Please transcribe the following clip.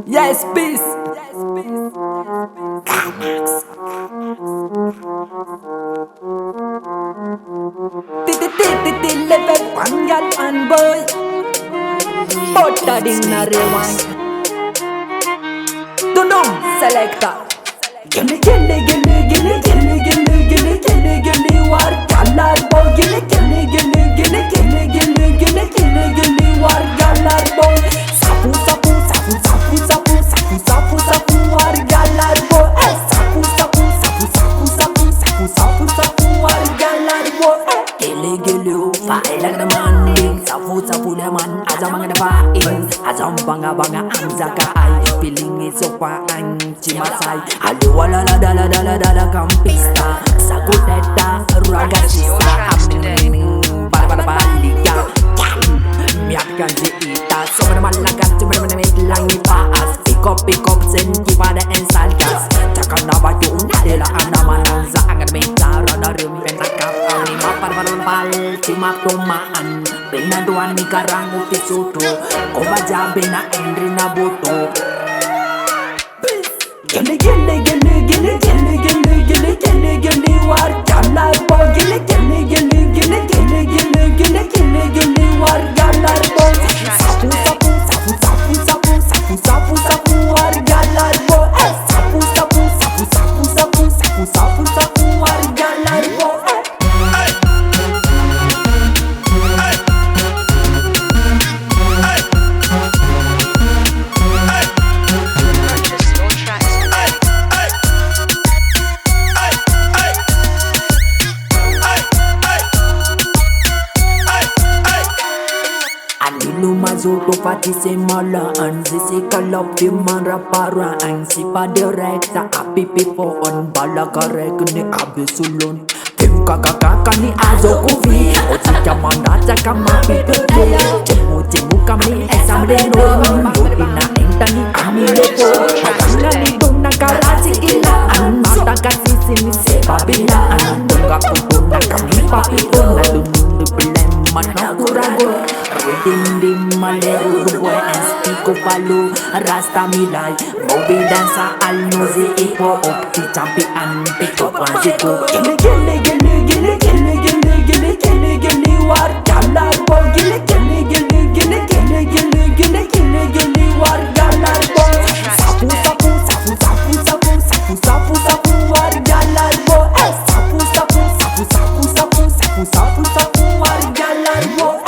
Yes, peace. Level one girl and boy, butter ding na rewind. Don't know selector. Gilly gilly gilly gilly gilly gilly gilly gilly gilly war galar boy. Gilly gilly gilly gilly gilly gilly gilly gilly gilly war galar boy. Sapu sapu sapu sapu sapu sapu sapu sapu war galar boy. Sapu sapu sapu sapu sapu sapu sapu sapu war galar boy. Gilly gilly fight like the man. Sapu sapu the man. Azam ang napain. Azam banga banga ang zakai. Feeling is so fine. Chimasai. Halu wala la dala dala dala kampista. Sakuteta ragasista. Para baliga. Miapkan si ita. So mana malakas. Cuma mana lang ipaas. Pick up senti pada ensalkas. Cakap na baju undala anda manang za angan meta rada rum pentakap. Ni mapar pal cima tumaan. Penaduan ni karang uti suto. Ko baja bena endri na boto. Gilly gilly gilly gilly gilly gilly gilly gilly gilly war galar boy. Gilly gilly gilly gilly gilly gilly gilly gilly gilly war galar boy. Sapu sapu sapu sapu sapu sapu sapu sapu war galar boy. Sapu sapu sapu sapu sapu sapu sapu sapu war galar boy. Mazuto fati se mala anzi se kalop di mara para anzi pa direkta api pipo on bala karek ni abisulon tim kakaka ni azo kuvi oci kamanda cakama pipete cimu kami esam deno yudina entani kami lepo paganga ni dona karaci kilaan mata kasih sini sebabilaan tunggak pupuna kami papi puna dundu belem mana kurago dim maleru boy estiko palu rasta milai mobi dansa al nozi ipo opti champion pick up anziko gilly gilly gilly gilly gilly gilly gilly gilly gilly war galar boy gilly gilly gilly gilly gilly gilly gilly gilly gilly war galar boy sapu sapu sapu sapu sapu sapu sapu sapu war galar boy sapu sapu sapu sapu sapu sapu sapu sapu war galar boy.